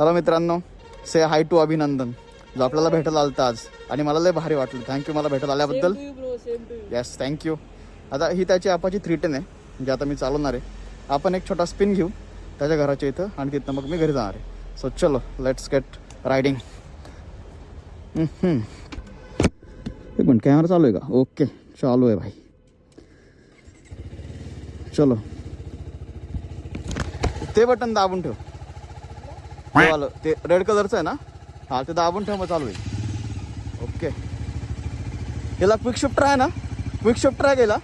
Hello मित्रांनो, से हाय to अभिनंदन जो आपल्याला भेटायला आलता आज आणि मला लय भारी वाटलं. थँक्यू मला भेटायला आल्याबद्दल. Yes thank you. आता ही त्याची आपाची 310 आहे जे आता मी चालवणार आहे. आपण एक छोटा स्पिन घेऊ त्याच्या घराच्या इथं आणि तिथनं मग मी घरी जाणार आहे. सो चलो लेट्स गेट रायडिंग. एक मिनिट, कॅमेरा चालू आहे का? ओके चालू आहे भाई. चलो ते बटन दाबून ठेव. आलं ते रेड कलरचं आहे ना, हा ते दाबून ठेव मग चालू आहे. ओके. याला क्विक शिफ्टर आहे ना? क्विक शिफ्टर आहे गेला.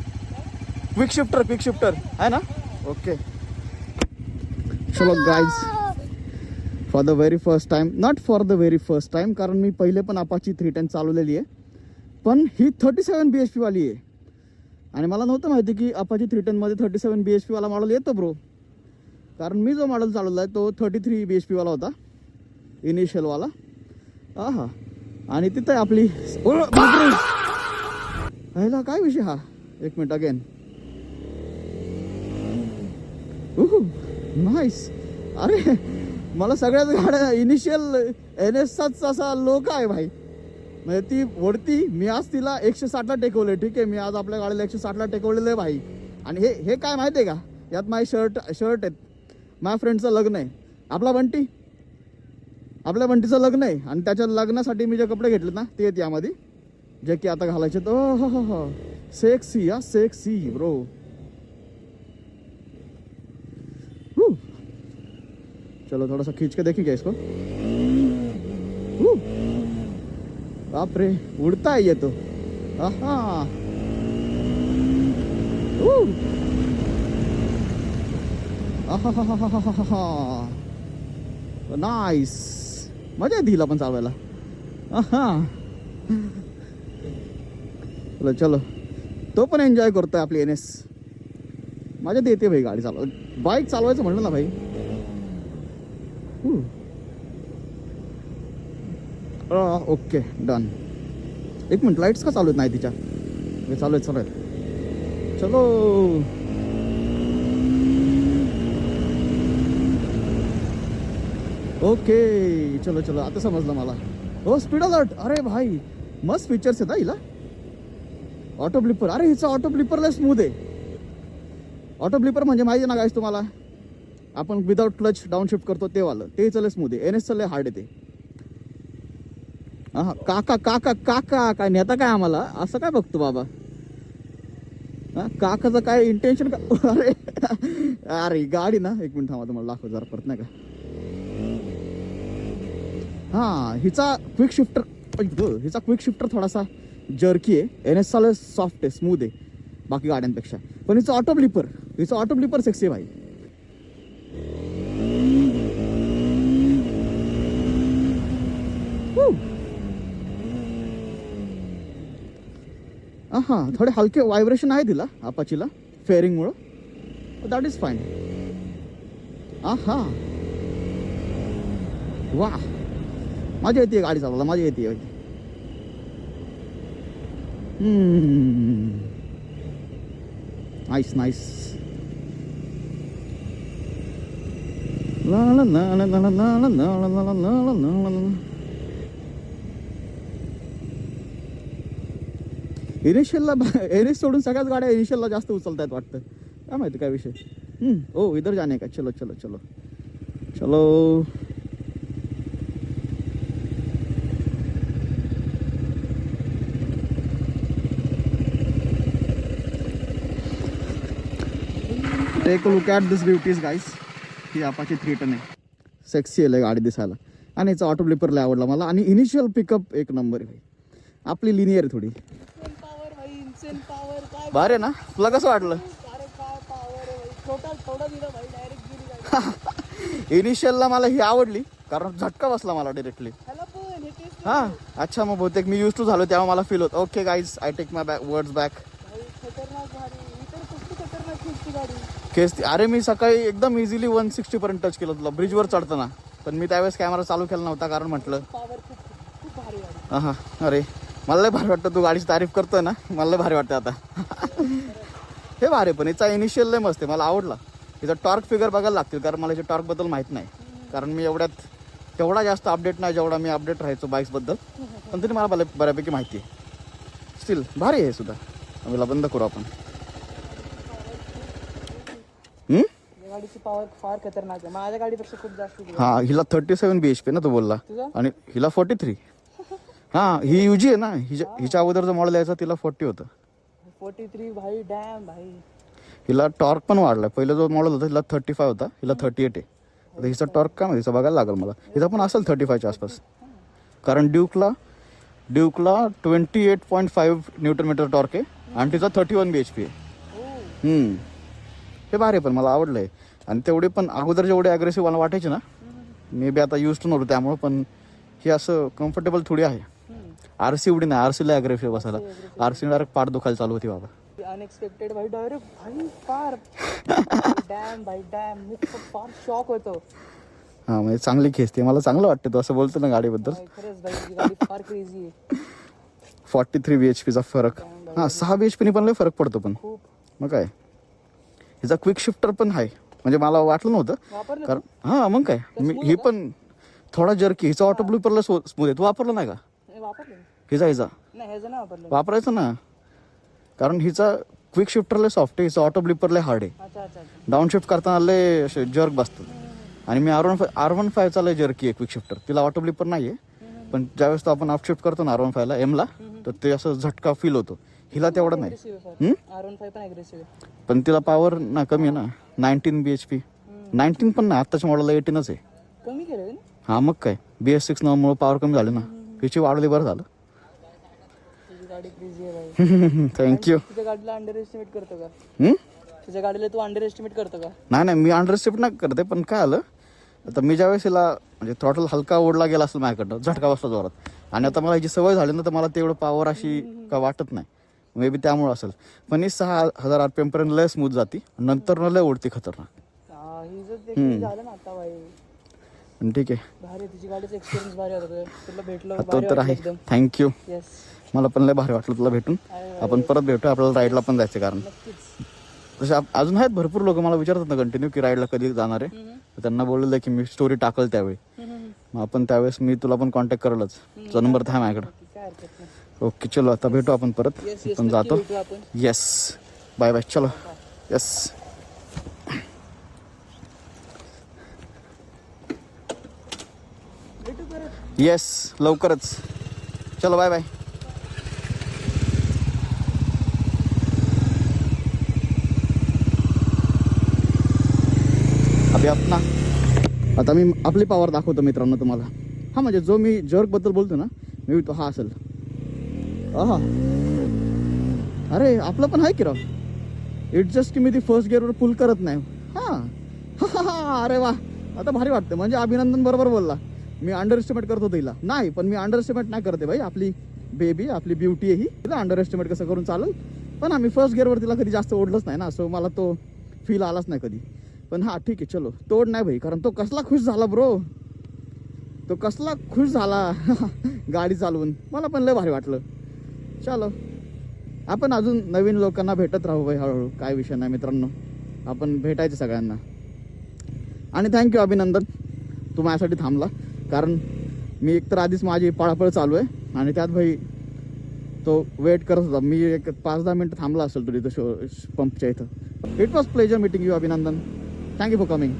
क्विक शिफ्टर आहे ना? ओके. चलो guys, for the very first time, not for the very first time, कारण मी पहिले पण अपाची 310 चालवलेली आहे, पण ही 37 BHP वाली आहे. आणि मला नव्हतं माहिती की अपाची 310 मध्ये 37 BHP वाला मॉडेल येतो ब्रो. कारण मी जो मॉडेल चालवला आहे तो 33 BHP वाला होता, इनिशियलवाला. हा आणि तिथं आपली ह्याला काय विषय हा. एक मिनिट अगेन. नाईस. अरे मला सगळ्याच गाड्या इनिशियल NS असा लोक आहे भाई. म्हणजे ती ओढती, मी आज तिला 160ला टेकवले. ठीक आहे, मी आज आपल्या गाडीला 160ला टेकवलेलं आहे भाई. आणि हे काय माहिती आहे का, यात माझे शर्ट आहेत. माझ्या फ्रेंडचं लग्न आहे, आपल्या बंटीचं लग्न आहे. आणि त्याच्या लग्नासाठी मी जे कपडे घेतलेत ना ते आहेत यामध्ये, जे की आता घालायचे. तो हो सेक्सी या सेक्सी ब्रो. चलो थोड़ा सा खींच के देखें क्या इसको. बाप रे, उड़ता है ये तो. नाईस. मजा येते हिला पण चालवायला. चलो तो पण एन्जॉय करतोय आपली NS. मजा येते भाई गाडी चालवा. बाईक चालवायचं म्हणलं ना भाई. Okay done. एक मिनिट, लाईट्स का चालू आहेत नाही तिच्या? चालू आहेत. चलो ओके. चलो आता समजलं मला. हो स्पीड अलर्ट. अरे भाई मस्त फीचर्स आहेत हिला. Auto blipper. अरे हिचा ऑटो ब्लिपरला स्मूथ आहे. ऑटो ब्लिपर म्हणजे माहिती ना गाईस तुम्हाला, आपण विदाउट क्लच डाऊन शिफ्ट करतो ते वालं, ते चले स्मूथ आहे. NS चले हार्ड आहे ते. हा काका काय नेता काय आम्हाला असं काय बघतो बाबा. काकाचं काय इंटेन्शन का? अरे गाडी ना, एक मिनिट थांबा तुम्हाला दाखव जरा परत नाही का. हा हिचा क्विक शिफ्टर थोडासा जर्की आहे. NS चालू सॉफ्ट आहे, स्मूथ आहे बाकी गाड्यांपेक्षा. पण हिचा ऑटो ब्लिपर सेक्सी आहे भाई. हा थोडे हलके व्हायब्रेशन आहे तिला अपाचीला फेअरिंगमुळं. That is fine. हा वा, मजा येते गाडी चालवायला, मजा येते. नाईस. इनिशियलला NS सोडून सगळ्याच गाड्या इनिशियलला जास्त उचलतायत वाटतं. काय माहिती काय विषय. ओ इधर जाने का. चलो take a look at this beauties guys. ही अपाची 310 आहे. सेक्सी आहे गाडी दिसायला. आणि याचा ऑटो ब्लिपर लय आवडला मला. आणि इनिशियल पिकअप एक नंबर आहे भाई. आपली लिनियर आहे थोडी. भारी आहे ना? तुला कसं वाटलं? इनिशियलला मला ही आवडली कारण झटका बसला मला डायरेक्टली. हा अच्छा, मग बहुतेक मी यूज टू झालो तेव्हा मला फील होत. Okay guys, I take my words back. अरे मी सकाळी एकदम इझिली 160 पर्यंत टच केलं तुला ब्रिजवर चढताना. पण मी त्यावेळेस कॅमेरा चालू केला नव्हता कारण म्हटलं हा. अरे मला लय भारी वाटतं, तू गाडीची तारीफ करतोय ना, मला लय भारी वाटतं आता. हे भारी. पण याचा इनिशियल लय मस्त आहे, मला आवडला. याचा टॉर्क फिगर बघायला लागतील कारण मला याच्या टॉर्कबद्दल माहीत नाही. कारण मी एवढ्यात तेवढा जास्त अपडेट नाही जेवढा मी अपडेट राहायचो बाईक्सबद्दल, पण तरी मला बऱ्यापैकी माहिती आहे. स्टील भारी आहे सुद्धा. आम्हाला बंद करू आपण. गाडीची पॉवर फार खतरनाक आहे, माझ्या गाडीपेक्षा खूप जास्त. हां, हिला 37 BHP ना तो बोलला, आणि हिला 43. हां, ही UG आहे ना, हिच्या अगोदरचं मॉडेल यायचा तिला 40 होतं. 43 भाई, डॅम भाई. हिला टॉर्क पण वाढलाय. पहिला जो मॉडेल होता हिला 35 होता, हिला 38 आहे. आता हिचा टॉर्क काय माहिती, हिचा बघायला लागेल मला. हिचा पण असेल 35च्या आसपास, कारण ड्यूकला 28.5 Nm टॉर्क आहे आणि तिचा 31 BHP आहे. हे भारी, पण मला आवडलं आहे. आणि तेवढे पण अगोदर जेवढे ॲग्रेसिव्ह मला वाटायचे ना, मे बी आता यूज टू नव्हतं त्यामुळं, पण हे असं कम्फर्टेबल थोडी आहे. RC एवढी नाही, RCला ॲग्रेसिव्ह बसायला. RC डायरेक्ट पाठ दुखायला चालू होती बाबा. अनएक्सपेक्टेड भाई, डायरेक्ट भाई फार डॅम भाई, डॅम. मी फार शॉक होतो. हां, म्हणजे चांगली खेचते, मला चांगलं वाटतं तू असं बोलतो ना गाडीबद्दल. खरंच भाई, ही गाडी फार क्रेझी आहे. 43 BHPचा फरक. हां, 6 BHPने पण लय फरक पडतो. पण खूप. मग काय, हिचा क्विक शिफ्टर पण आहे, म्हणजे मला वाटलं नव्हतं. वापरलं कारण हां, मग काय, ही पण थोडा जर्की. हिचा ऑटो ब्लिपरला स्मूथ आहे. तू वापरलं नाही का? वापरलं हिचा नाही, ह्याचं नाही वापरलं. वापरायचं ना, कारण हिचा क्विक शिफ्टरला सॉफ्ट आहे, हिचा ऑटो ब्लिपरला हार्ड आहे. अच्छा अच्छा. डाऊन शिफ्ट करताना लय असे जर्क बसतात. आणि मी R15चा लय जर्की आहे क्विक शिफ्टर. तिला ऑटो ब्लिपर नाही आहे, पण ज्यावेळेस तो आपण अप शिफ्ट करतो ना R15ला एमला, तर ते असं झटका फील होतो. हिला तेवढं नाही. R15 पण अग्रेसिव्ह आहे, पण तिला पॉवर ना कमी आहे ना, 19 BHP. 19 पण नाही, आत्ताच्या मॉडेलला 18च आहे. कमी केलं. हां, मग काय, BS6 मुळे पॉवर कमी झाली ना, हिची वाढली, बरं झालं. तुझी गाडी क्रेझी आहे भाई. थँक्यू. तुझ्या गाडीला अंडर एस्टिमेट करतो का? तुझ्या गाडीला तू अंडर एस्टिमेट करतो का? नाही, मी अंडर एस्टिमेट नाही करते, पण काय आलं आता, मी ज्यावेळेस हिला म्हणजे थ्रॉटल हलका ओढला गेला असेल माझ्याकडनं, झटका बसला जोरात, आणि आता मला ह्याची सवय झाली ना, तर मला तेवढं पॉवर अशी का वाटत नाही. मे बी त्यामुळं असेल. पण ही 6000 RPM पर्यंत लय स्मूथ जाती, नंतर लय ओढती खतरनाक. झालं ना आता भाई. ठीक आहे, भारी. तुझी गाडीचा एक्सपिरियन्स भारी होता. तुला भेटलं तो तर आहे. थँक्यू. येस, मला पण लय भारी वाटलं तुला भेटून. आपण परत भेटू, आपल्याला राईडला पण जायचं. कारण तसे अजून आहेत भरपूर लोक मला विचारतात ना कंटिन्यू की राईडला कधी जाणार आहे. त्यांना बोललेलं की मी स्टोरी टाकल त्यावेळी, मग आपण त्यावेळेस मी तुला पण कॉन्टॅक्ट करलच. तुझा नंबर तर आहे माझ्याकडं. ओके, चलो आता भेटू आपण परत. पण जातो. Yes, bye bye. चलो. येस. येस, लवकरच. चलो, बाय बाय. अभि अपना आता मी आपली पॉवर दाखवतो मित्रांनो तुम्हाला. हा, म्हणजे जो मी जर्कबद्दल बोलतो ना, मी तो हा असेल. हा, अरे आपलं पण आहे की राव. इट्स जस्ट की मी ती फर्स्ट गिअरवर पुल करत नाही. हा, अरे वा, आता भारी वाटतं. म्हणजे अभिनंदन बरोबर बोलला. मी अंडर एस्टिमेट करत होतो हिला. नाही, पण मी अंडर एस्टिमेट नाही करते भाई. आपली बेबी, आपली ब्युटी आहे ही. तिला अंडर एस्टिमेट कसं करून चालेल. पण आम्ही फर्स्ट गिअरवर तिला कधी जास्त ओढलंच नाही ना, सो मला तो फील आलाच नाही कधी. पण हा ठीक आहे, चलो. तोड नाही भाई, कारण तो कसला खुश झाला ब्रो. तो कसला खुश झाला गाडी चालवून. मला पण लय भारी वाटलं. चलो, आपण अजून नवीन लोकांना भेटत राहू भाई हळूहळू. काय विषय नाही मित्रांनो, आपण भेटायचं सगळ्यांना. आणि थँक्यू अभिनंदन, तू माझ्यासाठी थांबला. कारण मी एकतर आधीच माझी पळापळ चालू आहे, आणि त्यात भाई तो वेट करत होता. मी एक 5-10 मिनटं थांबला असेल तुझी इथं पंपच्या इथं. It was pleasure meeting you Abhinandan. Thank you for coming.